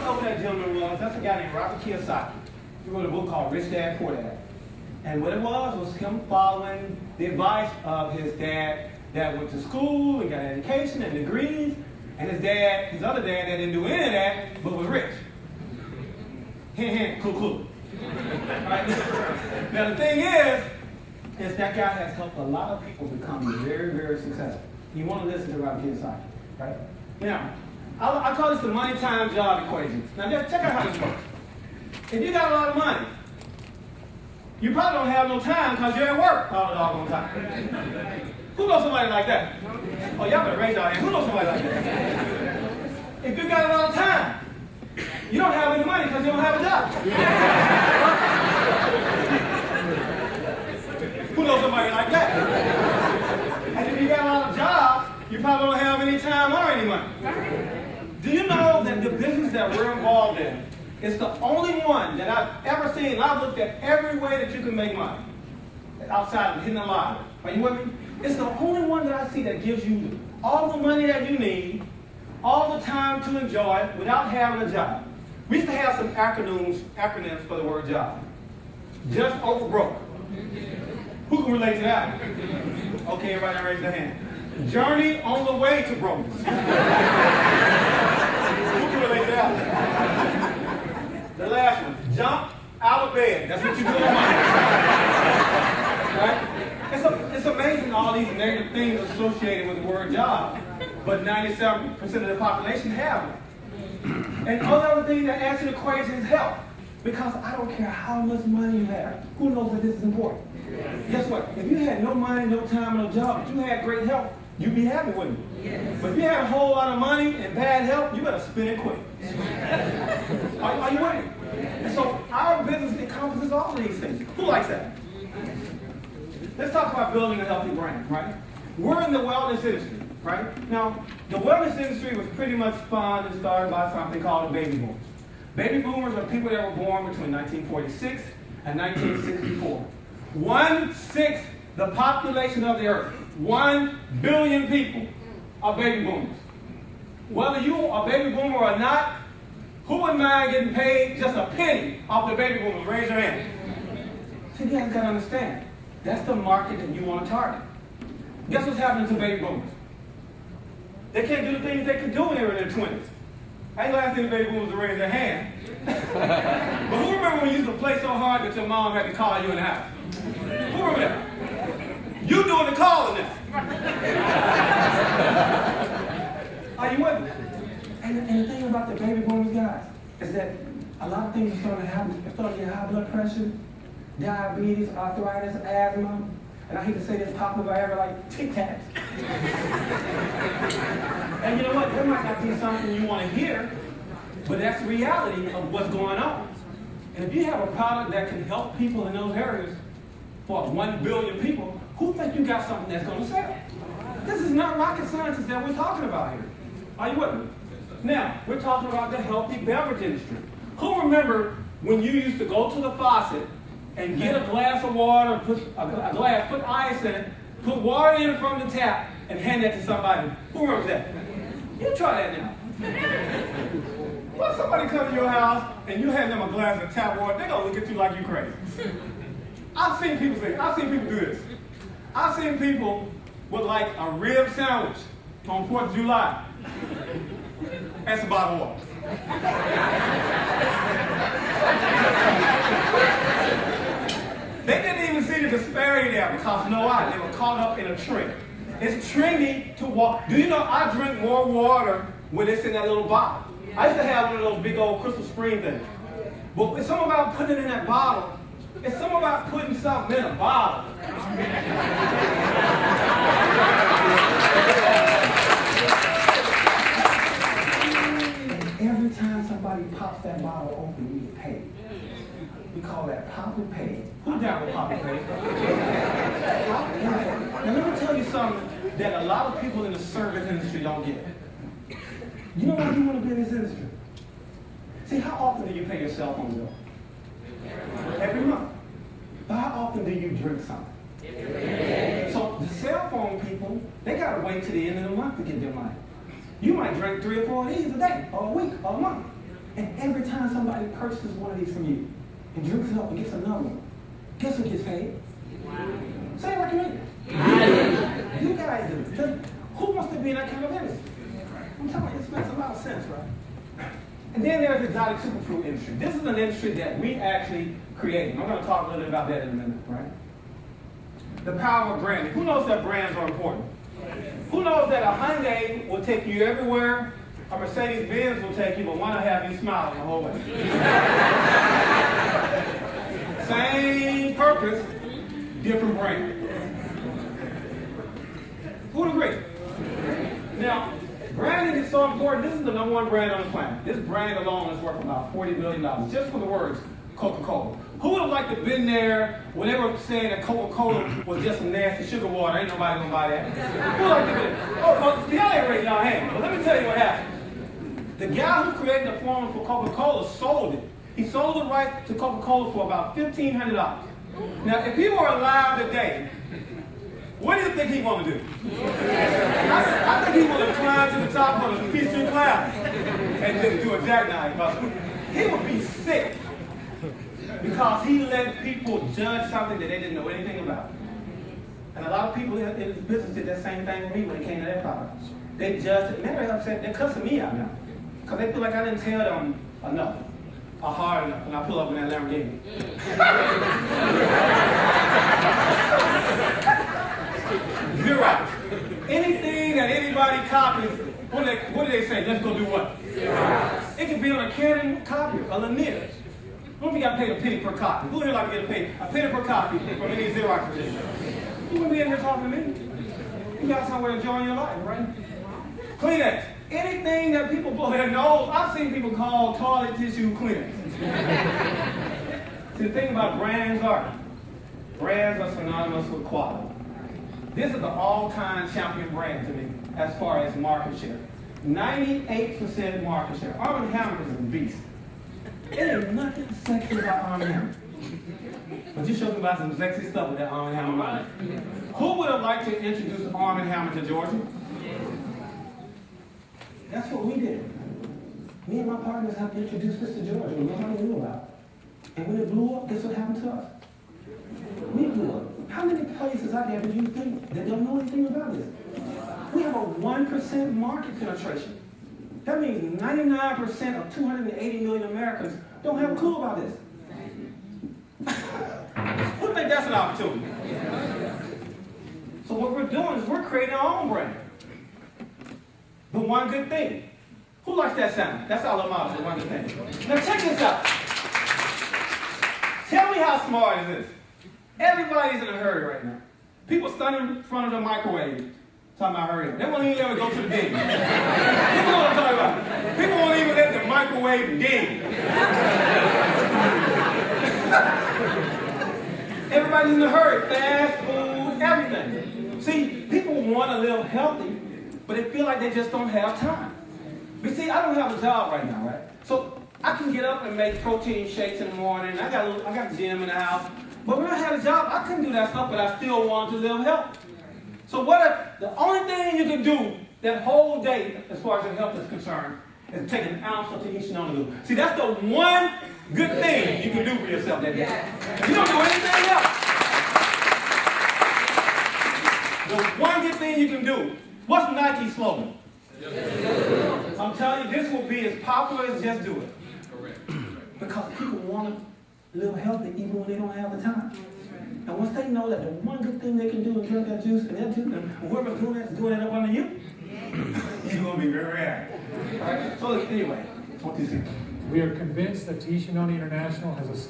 Whoever that gentleman was, that's a guy named Robert Kiyosaki. He wrote a book called Rich Dad, Poor Dad. And what it was him following the advice of his dad that went to school and got an education and degrees, and his other dad that didn't do any of that, but was rich. Hint, hint, clue, clue. Right? Now the thing is that guy has helped a lot of people become very, very successful. You want to listen to Robert Kiyosaki, right? Now, I call this the money time job equation. Now just check out how this works. If you got a lot of money, you probably don't have no time because you're at work all the doggone time. Who knows somebody like that? Oh, y'all better raise your hand. Who knows somebody like that? If you got a lot of time, you don't have any money because you don't have a job. Who knows somebody like that? And if you got a lot of jobs, you probably don't have any time or any money. Do you know that the business that we're involved in is the only one that I've ever seen, and I've looked at every way that you can make money outside of hitting the lottery. Are you with me? It's the only one that I see that gives you all the money that you need, all the time to enjoy it without having a job. We used to have some acronyms for the word job. Just over broke. Who can relate to that? Okay, everybody raise their hand. Journey on the way to brokenness. Who can relate to that? The last one, jump out of bed. That's what you do in money. Right? It's amazing all these negative things associated with the word job, but 97% of the population have them. And all the other thing that answer the equation is health. Because I don't care how much money you have, who knows that this is important? Guess what? If you had no money, no time, no job, but you had great health, you'd be happy, wouldn't you? Yes. But if you had a whole lot of money and bad health, you better spend it quick. Are you with me? And so our business encompasses all of these things. Who likes that? Let's talk about building a healthy brand, right? We're in the wellness industry, right? Now, the wellness industry was pretty much spawned and started by something called the baby boomers. Baby boomers are people that were born between 1946 and 1964. 1/6 the population of the earth. 1 billion people are baby boomers. Whether you are a baby boomer or not, who wouldn't mind getting paid just a penny off the baby boomers? Raise your hand. So you guys got to understand, that's the market that you want to target. Guess what's happening to baby boomers? They can't do the things they could do when they were in their 20s. I ain't gonna ask any baby boomers to raise their hand. But who remember when you used to play so hard that your mom had to call you in the house? Who remember that? You doing the calling now. Are you with me? And the thing about the baby boomers, guys, is that a lot of things are starting to happen. You're starting to get high blood pressure, diabetes, arthritis, asthma, and I hate to say this, popping Viagra like Tic Tacs. And you know what? That might not be something you want to hear, but that's the reality of what's going on. And if you have a product that can help people in those areas for 1 billion people, who think you got something that's going to sell? This is not rocket science that we're talking about here. Are you with me? Now, we're talking about the healthy beverage industry. Who remember when you used to go to the faucet and get a glass of water, put ice in it, put water in from the tap, and hand that to somebody? Who remembers that? You try that now. When somebody comes to your house and you hand them a glass of tap water, they're going to look at you like you crazy. I've seen people do this. I've seen people with like a rib sandwich on 4th of July. That's a bottle of water. They didn't even see the disparity there because you know why? They were caught up in a trend. It's trendy to walk. Do you know I drink more water when it's in that little bottle? I used to have one of those big old Crystal Spring things. But it's something about putting it in that bottle. It's something about putting something in a bottle. Every time somebody pops that bottle open, you get paid. We call that pop and pay. Who down with pop and pay? Now let me tell you something that a lot of people in the service industry don't get. You know why you want to be in this industry? See, how often do you pay your cell phone bill? Every month. But how often do you drink something? So the cell phone people, they got to wait till the end of the month to get their money. You might drink 3 or 4 of these a day, or a week, or a month. And somebody purchases one of these from you and drinks it up and gets another one, guess who gets paid? Say it like you mean it. You guys do. Who wants to be in that kind of industry? I'm telling you, this makes a lot of sense, right? And then there's the exotic superfruit industry. This is an industry that we actually created. I'm going to talk a little bit about that in a minute, right? The power of branding. Who knows that brands are important? Who knows that a Hyundai will take you everywhere, a Mercedes-Benz will take you, but one will have you smiling the whole way? Same purpose, different brand. Who would agree? Now, branding is so important. This is the #1 brand on the planet. This brand alone is worth about $40 billion just for the words Coca-Cola. Who would have liked to have been there when they were saying that Coca-Cola was just some nasty sugar water? Ain't nobody gonna buy that. Who would like to be there? Oh, see, I ain't raising y'all hands, but let me tell you what happened. The guy who created the formula for Coca-Cola sold it. He sold the right to Coca-Cola for about $1,500. Now, if he were alive today, what do you think he want to do? I think he want to climb to the top of the Peachtree Cloud and just do a jackknife. He would be sick because he let people judge something that they didn't know anything about. And a lot of people in this business did that same thing with me when it came to their products. They judged it. They're upset. They're cussing me out now because they feel like I didn't tell them enough or hard enough when I pull up in that Lamborghini. Xerox. Anything that anybody copies, what do they say? Let's go do what? Xerox. It can be on a Canon copy, a Linear. Who if you got paid a penny per copy? Who here like to get paid a penny per copy from any Xerox edition? You wouldn't be in here talking to me. You got somewhere enjoying your life, right? Kleenex. Anything that people blow their nose, I've seen people call toilet tissue Kleenex. See, the thing about brands are synonymous with quality. This is the all-time champion brand to me as far as market share. 98% market share. Arm & Hammer is a beast. There ain't nothing sexy about Arm & Hammer. But you showed me about some sexy stuff with that Arm & Hammer money. Who would have liked to introduce Arm & Hammer to Georgia? That's what we did. Me and my partners have to introduce this to Georgia. Nobody knew about it. And when it blew up, guess what happened to us? We blew up. How many places out there do you think that don't know anything about this? We have a 1% market penetration. That means 99% of 280 million Americans don't have a clue about this. Who think that's an opportunity? So what we're doing is we're creating our own brand. The one good thing. Who likes that sound? That's all I'm out, the one good thing. Now check this out. Tell me how smart is this? Everybody's in a hurry right now. People standing in front of the microwave talking about hurry up. They won't even ever go to the ding. You know what I'm talking about? People won't even let the microwave ding. Everybody's in a hurry. Fast food, everything. See, people want to live healthy, but they feel like they just don't have time. But see, I don't have a job right now, right? So I can get up and make protein shakes in the morning. I got gym in the house. But when I had a job, I couldn't do that stuff, but I still wanted to live healthy. So what if the only thing you can do that whole day, as far as your health is concerned, is take an ounce of Tahitian Noni. See, that's the one good thing you can do for yourself that day. You don't do anything else. The one good thing you can do. What's Nike's slogan? I'm telling you, this will be as popular as Just Do It. Because people want to live healthy even when they don't have the time. And once they know that the one good thing they can do is drink that juice, and that juice, and whoever's doing that is doing it up under you, you're going to be very happy. All right? So anyway, what do you think? We are convinced that Tahitian Noni International has established